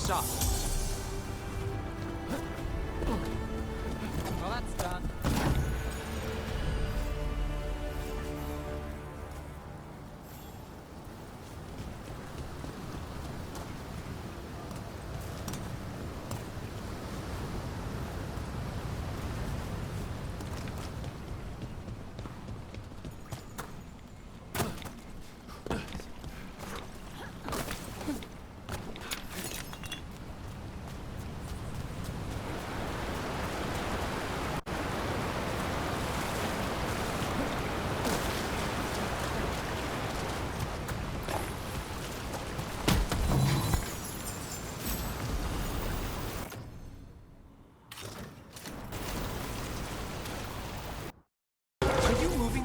stop. Well, that's done.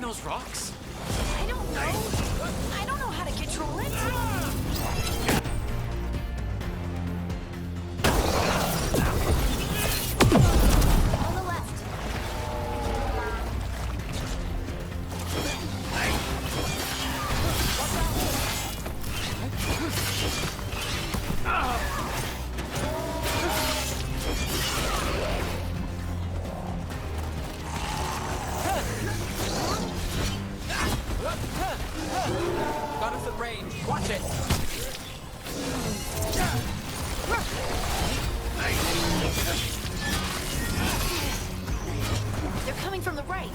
Those rocks? I don't know. I don't know how to control it. On the left. Got us at range. Watch it. They're coming from the right.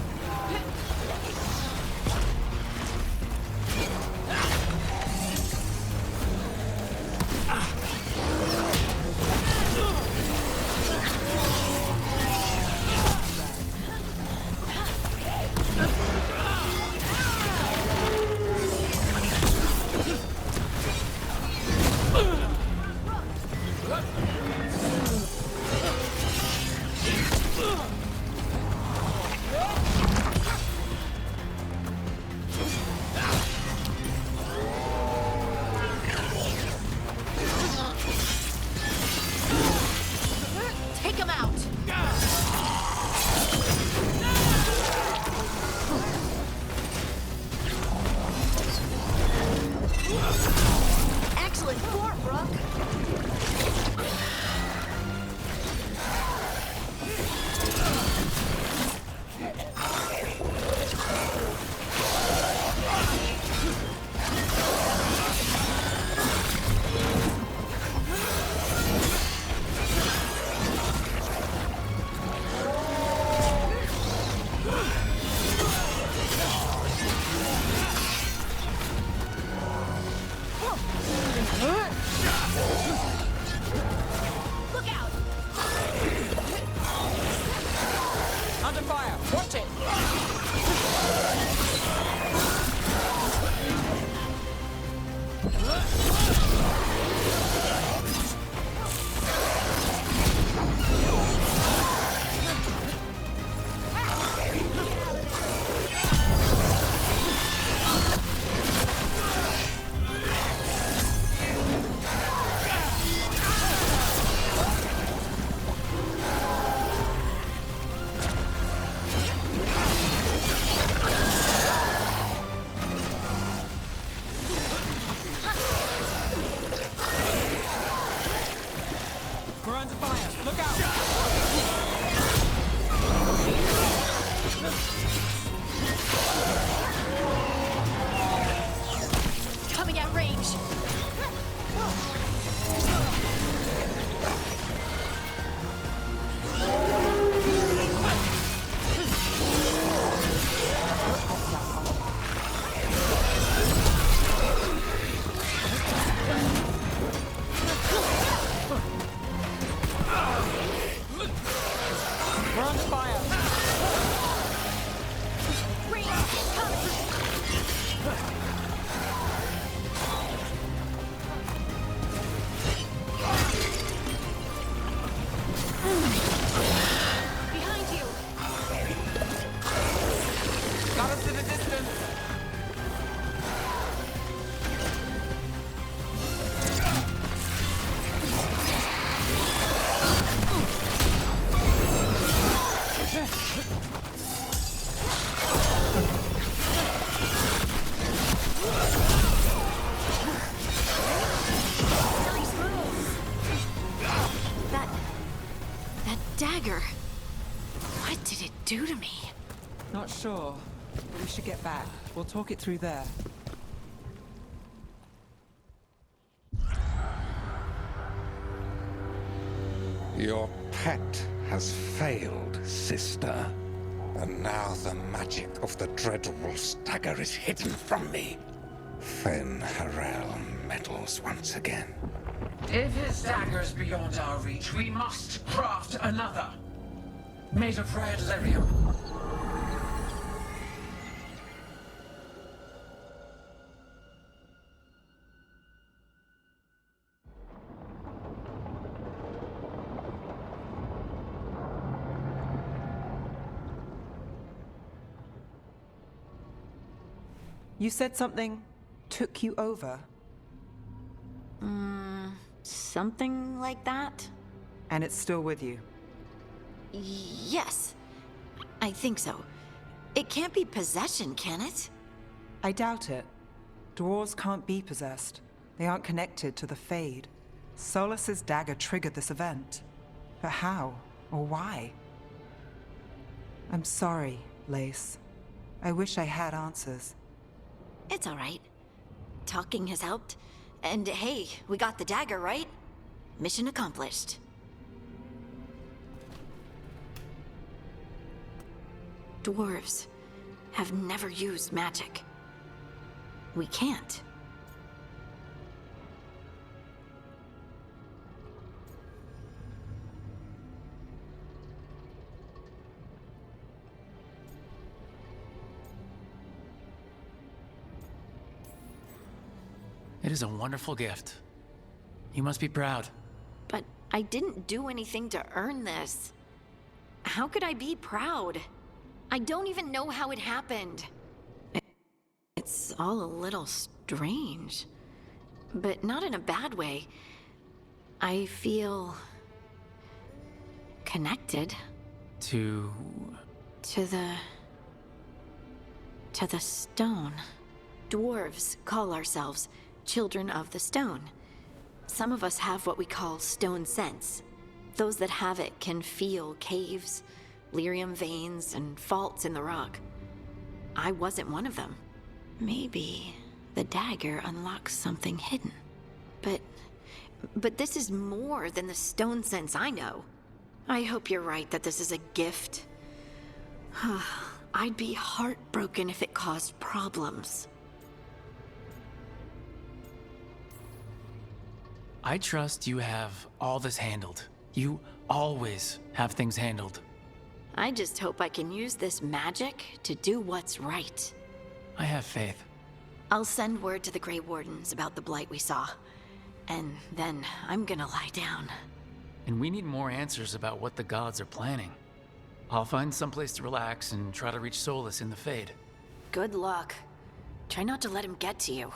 Take them out. Excellent form, Brooke. dagger. What did it do to me? Not sure, but we should get back. We'll talk it through there. Your pet has failed, sister. And now the magic of the Dreadwolf's dagger is hidden from me. Fen Harel meddles once again. If his dagger's beyond our reach, we must craft another. Made of red lyrium. You said something took you over, Something like that? and it's still with you. Yes. I think so. It can't be possession, can it? I doubt it. Dwarves can't be possessed. They aren't connected to the Fade. Solus's dagger triggered this event. But how? Or why? I'm sorry, Lace. I wish I had answers. It's all right. Talking has helped. And hey, we got the dagger, right? Mission accomplished. Dwarves have never used magic. We can't. It is a wonderful gift. You must be proud. But I didn't do anything to earn this. How could I be proud? I don't even know how it happened. It's all a little strange. But not in a bad way. I feel... connected. To To the stone. Dwarves call ourselves Children of the Stone. Some of us have what we call stone sense. Those that have it can feel caves, lyrium veins, and faults in the rock. I wasn't one of them. Maybe the dagger unlocks something hidden. But this is more than the stone sense I know. I hope you're right that this is a gift. I'd be heartbroken if it caused problems. I trust you have all this handled. You always have things handled. I just hope I can use this magic to do what's right. I have faith. I'll send word to the Grey Wardens about the blight we saw. And then I'm gonna lie down. And we need more answers about what the gods are planning. I'll find someplace to relax and try to reach Solus in the Fade. Good luck. Try not to let him get to you.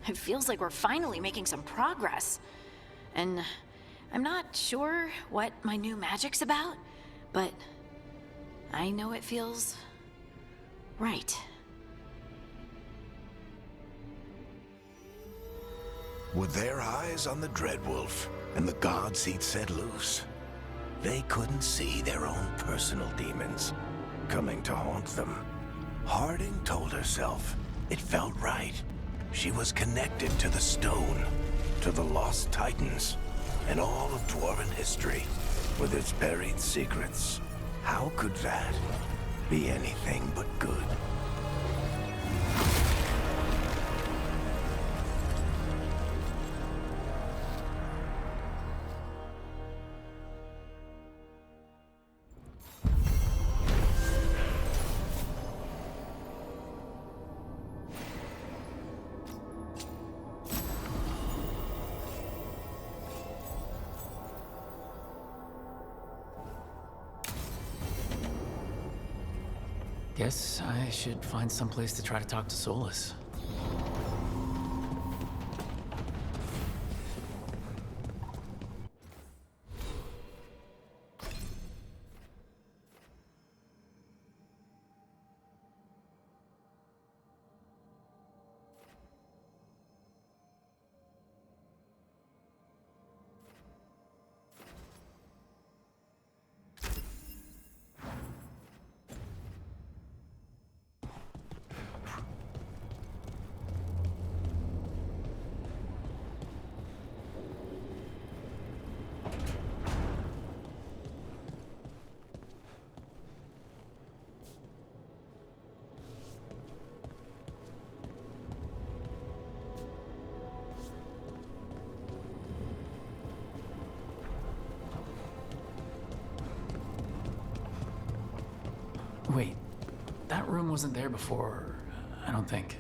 It feels like we're finally making some progress. And I'm not sure what my new magic's about, but I know it feels right. With their eyes on the Dreadwolf and the gods he'd set loose, they couldn't see their own personal demons coming to haunt them. Harding told herself it felt right. She was connected to the stone, to the lost titans, and all of Dwarven history, with its buried secrets. How could that be anything but good? Guess I should find someplace to try to talk to Solus. That room wasn't there before, I don't think.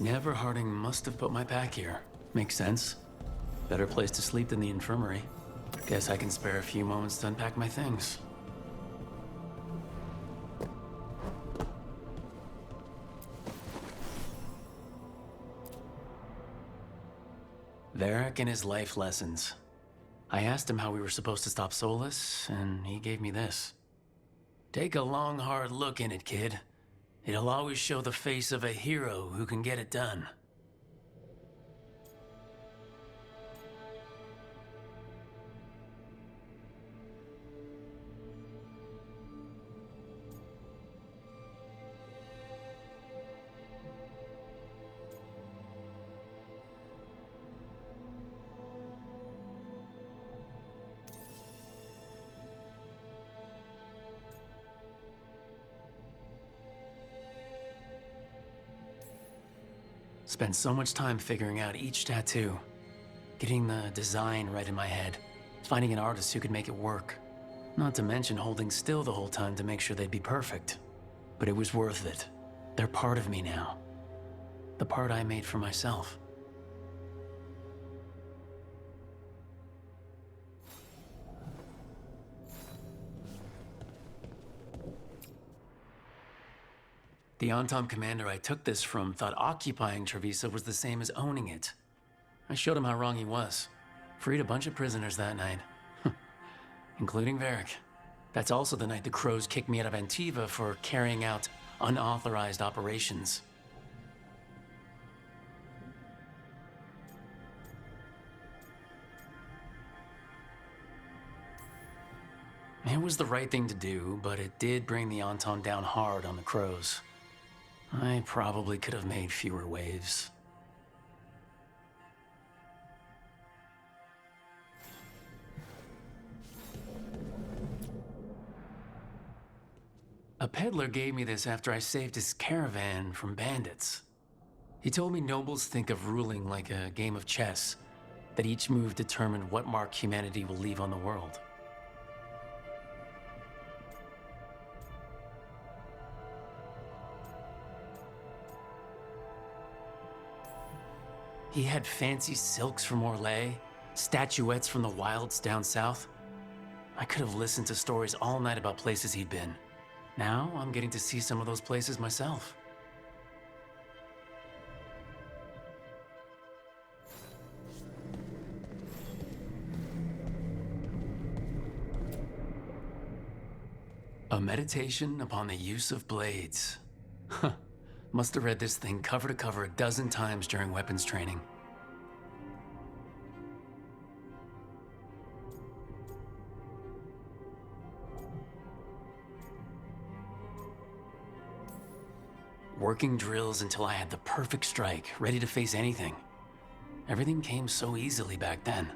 Never Harding must have put my pack here. Makes sense. Better place to sleep than the infirmary. Guess I can spare a few moments to unpack my things. Varric and his life lessons. I asked him how we were supposed to stop Solus, and he gave me this. Take a long, hard look in it, kid. It'll always show the face of a hero who can get it done. Spent so much time figuring out each tattoo, getting the design right in my head, finding an artist who could make it work. Not to mention holding still the whole time to make sure they'd be perfect. But it was worth it. They're part of me now. The part I made for myself. The Antom commander I took this from thought occupying Trevisa was the same as owning it. I showed him how wrong he was. Freed a bunch of prisoners that night. Including Varric. That's also the night the Crows kicked me out of Antiva for carrying out unauthorized operations. It was the right thing to do, but it did bring the Antom down hard on the Crows. I probably could have made fewer waves. A peddler gave me this after I saved his caravan from bandits. He told me nobles think of ruling like a game of chess, that each move determined what mark humanity will leave on the world. He had fancy silks from Orlais, statuettes from the wilds down south. I could have listened to stories all night about places he'd been. Now I'm getting to see some of those places myself. A meditation upon the use of blades. Huh. Must have read this thing cover to cover a dozen times during weapons training. Working drills until I had the perfect strike, ready to face anything. Everything came so easily back then.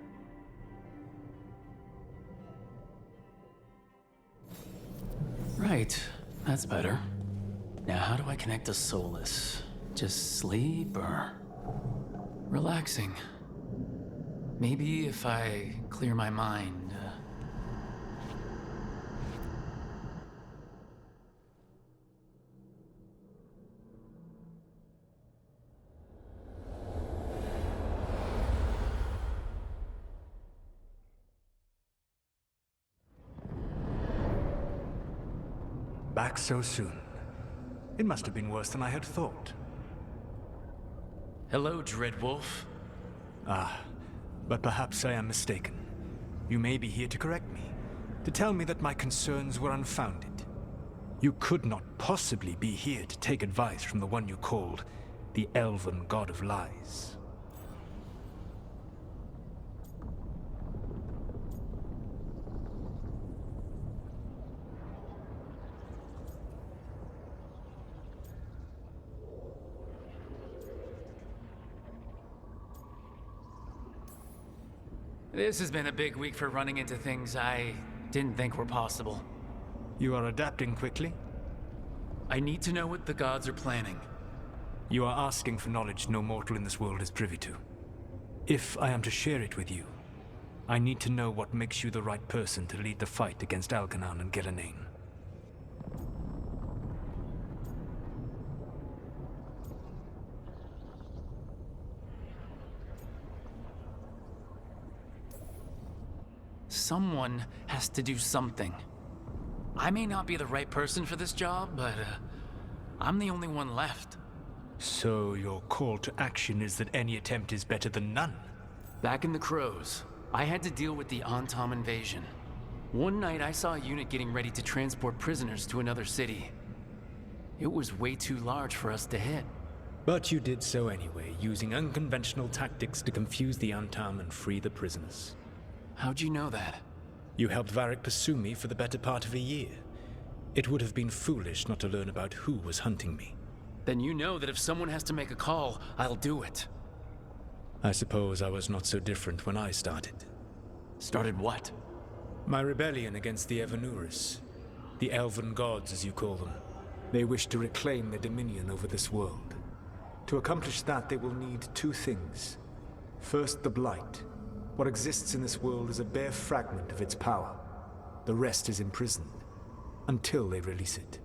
Right, that's better. Now how do I connect to Solus? Just sleep or... relaxing? Maybe if I clear my mind... Back so soon. It must have been worse than I had thought. Hello, Dreadwolf. Ah, but perhaps I am mistaken. You may be here to correct me, to tell me that my concerns were unfounded. You could not possibly be here to take advice from the one you called the Elven God of Lies. This has been a big week for running into things I didn't think were possible. You are adapting quickly? I need to know what the gods are planning. You are asking for knowledge no mortal in this world is privy to. If I am to share it with you, I need to know what makes you the right person to lead the fight against Algernon and Gillenane. Someone has to do something. I may not be the right person for this job, but I'm the only one left. So your call to action is that any attempt is better than none? Back in the Crows, I had to deal with the Antom invasion. One night I saw a unit getting ready to transport prisoners to another city. It was way too large for us to hit. But you did so anyway, using unconventional tactics to confuse the Antom and free the prisoners. How'd you know that? You helped Varric pursue me for the better part of a year. It would have been foolish not to learn about who was hunting me. Then you know that if someone has to make a call, I'll do it. I suppose I was not so different when I started. Started what? My rebellion against the Evanuris. The Elven Gods, as you call them. They wish to reclaim their dominion over this world. To accomplish that, they will need two things. First, the Blight. What exists in this world is a bare fragment of its power. The rest is imprisoned, until they release it.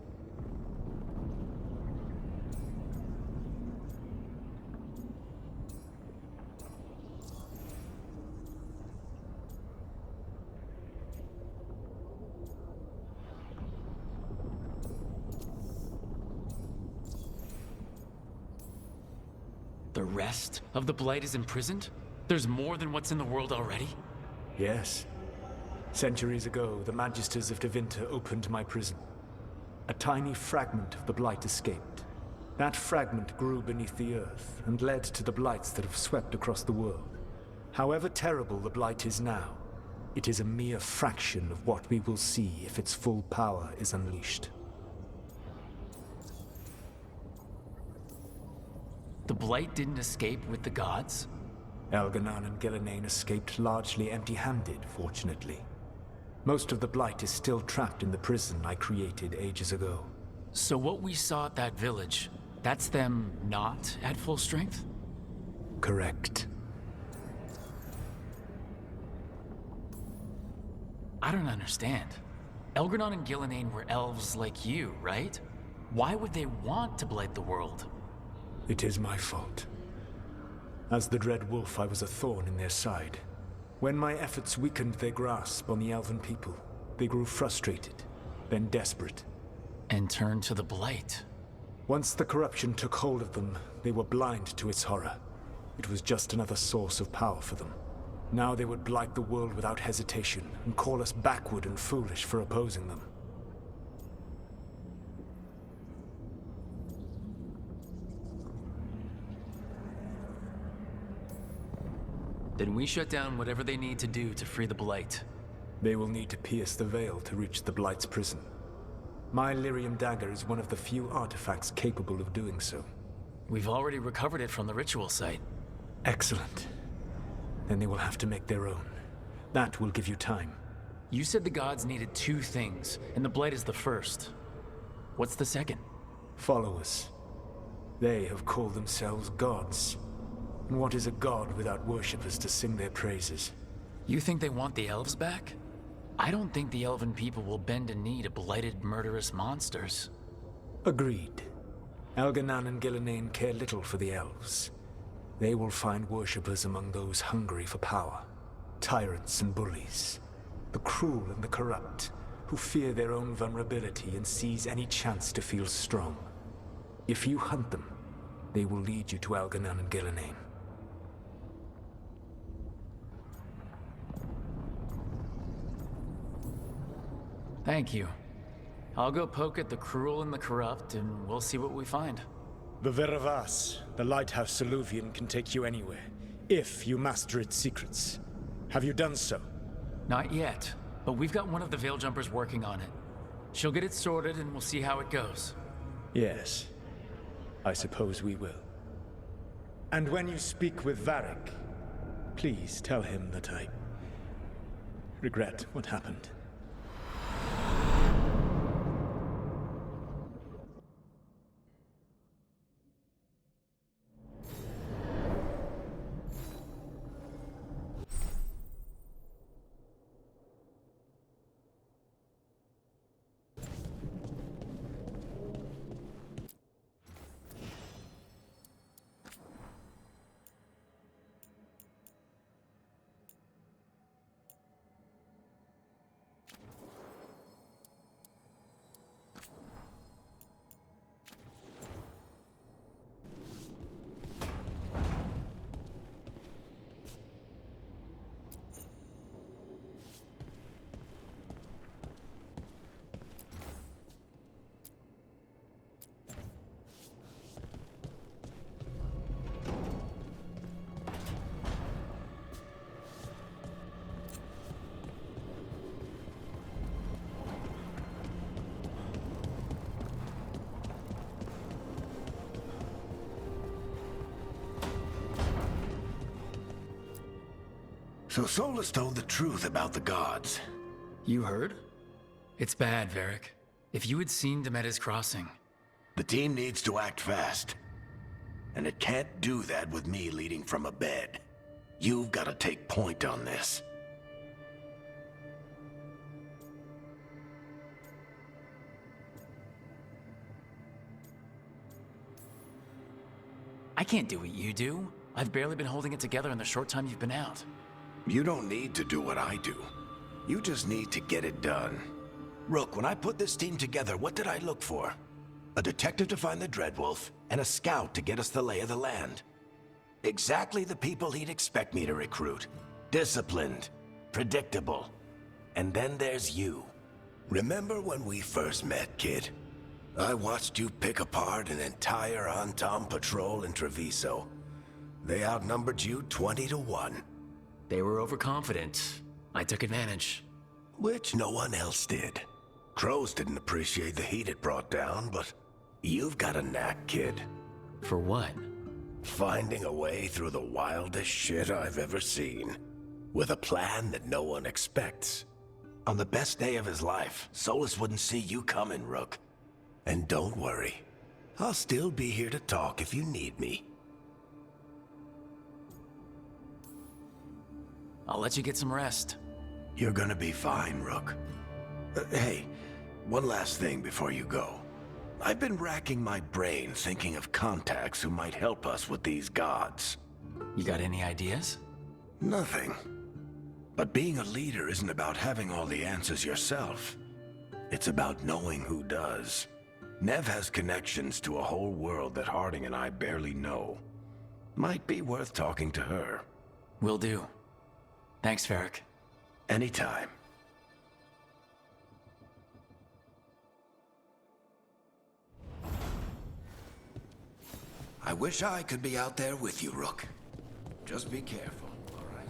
The rest of the Blight is imprisoned? There's more than what's in the world already? Yes. Centuries ago, the Magisters of Tevinter opened my prison. A tiny fragment of the Blight escaped. That fragment grew beneath the earth and led to the Blights that have swept across the world. However terrible the Blight is now, it is a mere fraction of what we will see if its full power is unleashed. The Blight didn't escape with the gods? Algernon and Gillenane escaped largely empty-handed, fortunately. Most of the Blight is still trapped in the prison I created ages ago. So what we saw at that village, that's them not at full strength? Correct. I don't understand. Algernon and Gillenane were elves like you, right? Why would they want to blight the world? It is my fault. As the Dread Wolf, I was a thorn in their side. When my efforts weakened their grasp on the Elven people, they grew frustrated, then desperate. And turned to the Blight. Once the corruption took hold of them, they were blind to its horror. It was just another source of power for them. Now they would blight the world without hesitation, and call us backward and foolish for opposing them. Then we shut down whatever they need to do to free the Blight. They will need to pierce the veil to reach the Blight's prison. My Lyrium dagger is one of the few artifacts capable of doing so. We've already recovered it from the ritual site. Excellent. Then they will have to make their own. That will give you time. You said the gods needed two things, and the Blight is the first. What's the second? Followers. They have called themselves gods. And what is a god without worshippers to sing their praises? You think they want the elves back? I don't think the elven people will bend a knee to blighted, murderous monsters. Agreed. Algernon and Gillenane care little for the elves. They will find worshippers among those hungry for power. Tyrants and bullies. The cruel and the corrupt, who fear their own vulnerability and seize any chance to feel strong. If you hunt them, they will lead you to Algernon and Gillenane. Thank you. I'll go poke at the cruel and the corrupt, and we'll see what we find. The Veravas, the lighthouse Soluvian, can take you anywhere, if you master its secrets. Have you done so? Not yet, but we've got one of the Veil Jumpers working on it. She'll get it sorted, and we'll see how it goes. Yes. I suppose we will. And when you speak with Varric, please tell him that I regret what happened. So Solus told the truth about the gods. You heard? It's bad, Varric. If you had seen Demeter's crossing... The team needs to act fast. And it can't do that with me leading from a bed. You've got to take point on this. I can't do what you do. I've barely been holding it together in the short time you've been out. You don't need to do what I do. You just need to get it done. Rook, when I put this team together, what did I look for? A detective to find the Dreadwolf, and a scout to get us the lay of the land. Exactly the people he'd expect me to recruit. Disciplined, predictable. And then there's you. Remember when we first met, kid? I watched you pick apart an entire Antom patrol in Treviso. They outnumbered you 20 to 1. They were overconfident. I took advantage. Which no one else did. Crows didn't appreciate the heat it brought down, but you've got a knack, kid. For what? Finding a way through the wildest shit I've ever seen. With a plan that no one expects. On the best day of his life, Solus wouldn't see you coming, Rook. And don't worry. I'll still be here to talk if you need me. I'll let you get some rest. You're gonna be fine, Rook. Hey, one last thing before you go. I've been racking my brain thinking of contacts who might help us with these gods. You got any ideas? Nothing. But being a leader isn't about having all the answers yourself. It's about knowing who does. Nev has connections to a whole world that Harding and I barely know. Might be worth talking to her. Will do. Thanks, Varric. Anytime. I wish I could be out there with you, Rook. Just be careful, all right?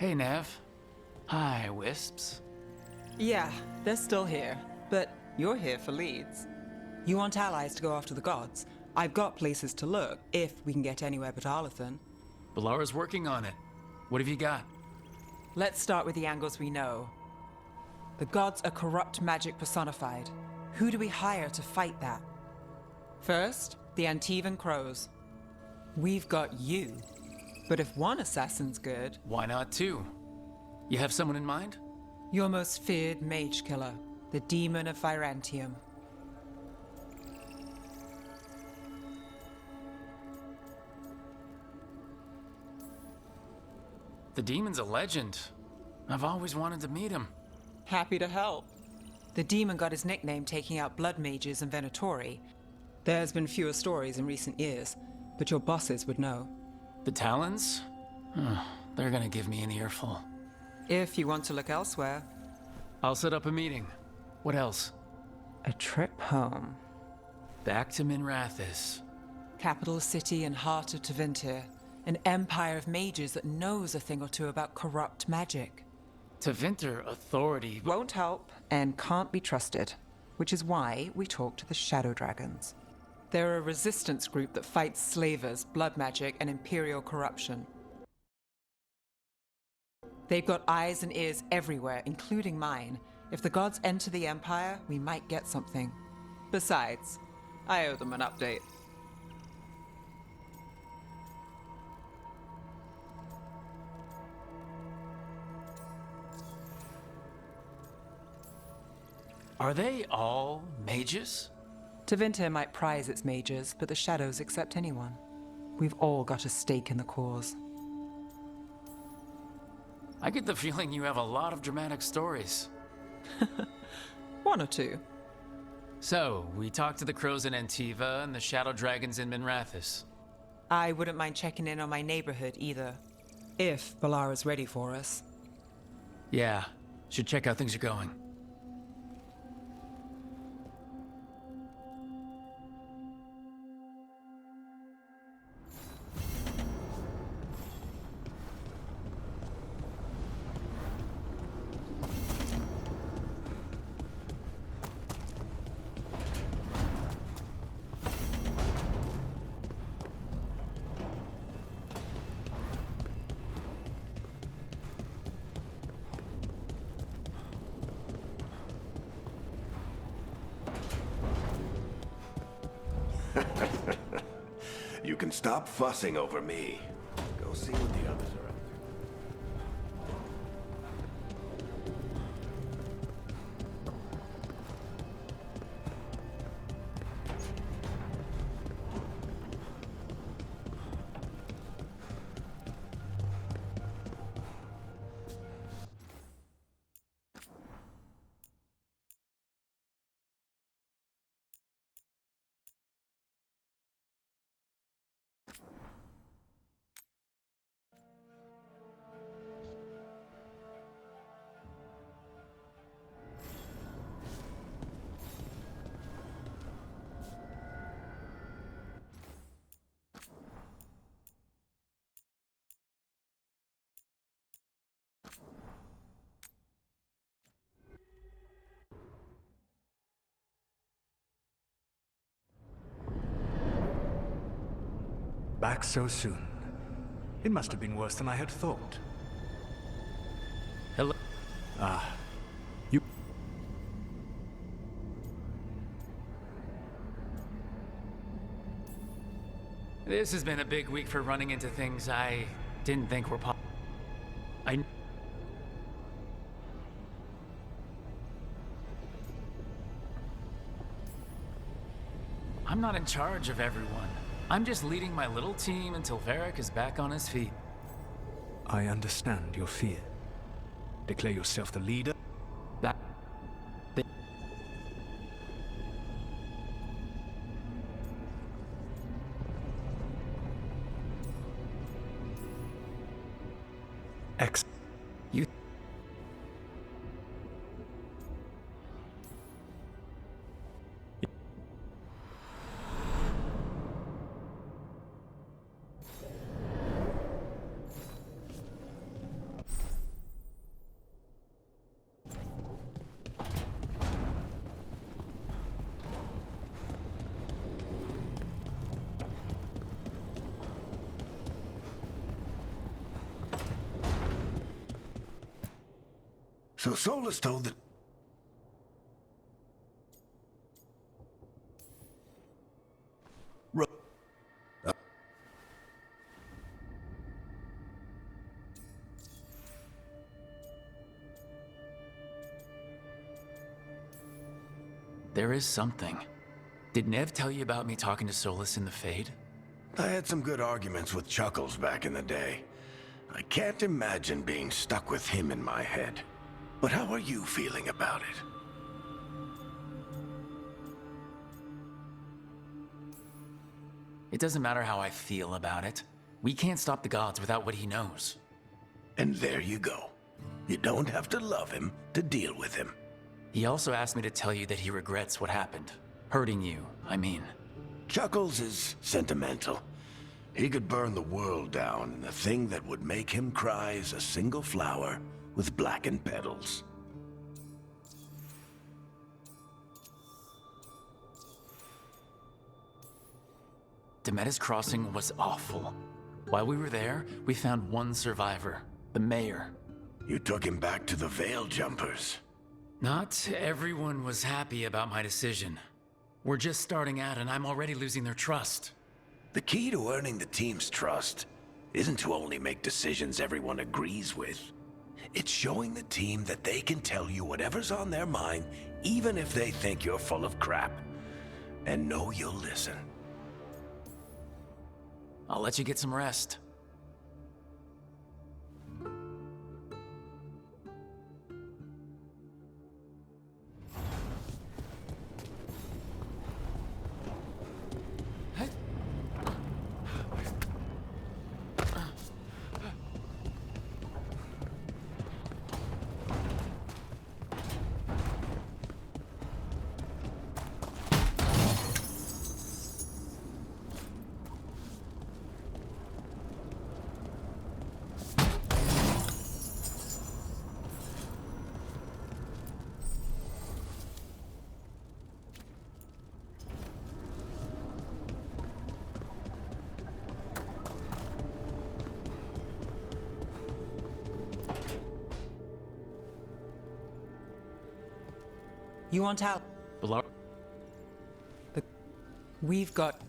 Hey, Nev. Hi, Wisps. Yeah, they're still here, but you're here for leads. You want allies to go after the gods? I've got places to look, if we can get anywhere but Arlathan. Balara's working on it. What have you got? Let's start with the angles we know. The gods are corrupt magic personified. Who do we hire to fight that? First, the Antivan Crows. We've got you. But if one assassin's good, Why not two? You have someone in mind? your most feared mage killer, the Demon of Virantium. The demon's a legend. I've always wanted to meet him. Happy to help. The demon got his nickname taking out blood mages and Venatori. There's been fewer stories in recent years, but your bosses would know. The Talons? They're gonna give me an earful. If you want to look elsewhere, I'll set up a meeting. What else? a trip home. Back to Minrathis. Capital city and heart of Tevinter. An empire of mages that knows a thing or two about corrupt magic. Tevinter authority. Won't help and can't be trusted, which is why we talk to the Shadow Dragons. They're a resistance group that fights slavers, blood magic, and imperial corruption. They've got eyes and ears everywhere, including mine. If the gods enter the Empire, we might get something. Besides, I owe them an update. Are they all mages? Tevinter might prize its mages, but the Shadows accept anyone. We've all got a stake in the cause. I get the feeling you have a lot of dramatic stories. One or two. So, we talked to the Crows in Antiva and the Shadow Dragons in Minrathis. I wouldn't mind checking in on my neighborhood either. If Balara's ready for us. Yeah, should check how things are going. You can stop fussing over me. Go see what the others are up to. Back so soon. It must have been worse than I had thought. Hello? You... This has been a big week for running into things I didn't think were possible. I'm not in charge of everyone. I'm just leading my little team until Varric is back on his feet. I understand your fear. Declare yourself the leader. That... X. You... So Solus told the... Ro- There is something. Did Nev tell you about me talking to Solus in the Fade? I had some good arguments with Chuckles back in the day. I can't imagine being stuck with him in my head. But how are you feeling about it? It doesn't matter how I feel about it. We can't stop the gods without what he knows. And there you go. You don't have to love him to deal with him. He also asked me to tell you that he regrets what happened. Hurting you, I mean. Chuckles is sentimental. He could burn the world down, and the thing that would make him cry is a single flower with blackened petals. Demeda's Crossing was awful. While we were there, we found one survivor, the mayor. You took him back to the Veil Jumpers. Not everyone was happy about my decision. We're just starting out and I'm already losing their trust. The key to earning the team's trust isn't to only make decisions everyone agrees with. It's showing the team that they can tell you whatever's on their mind, even if they think you're full of crap. And know you'll listen. I'll let you get some rest. You want out? Below. We've got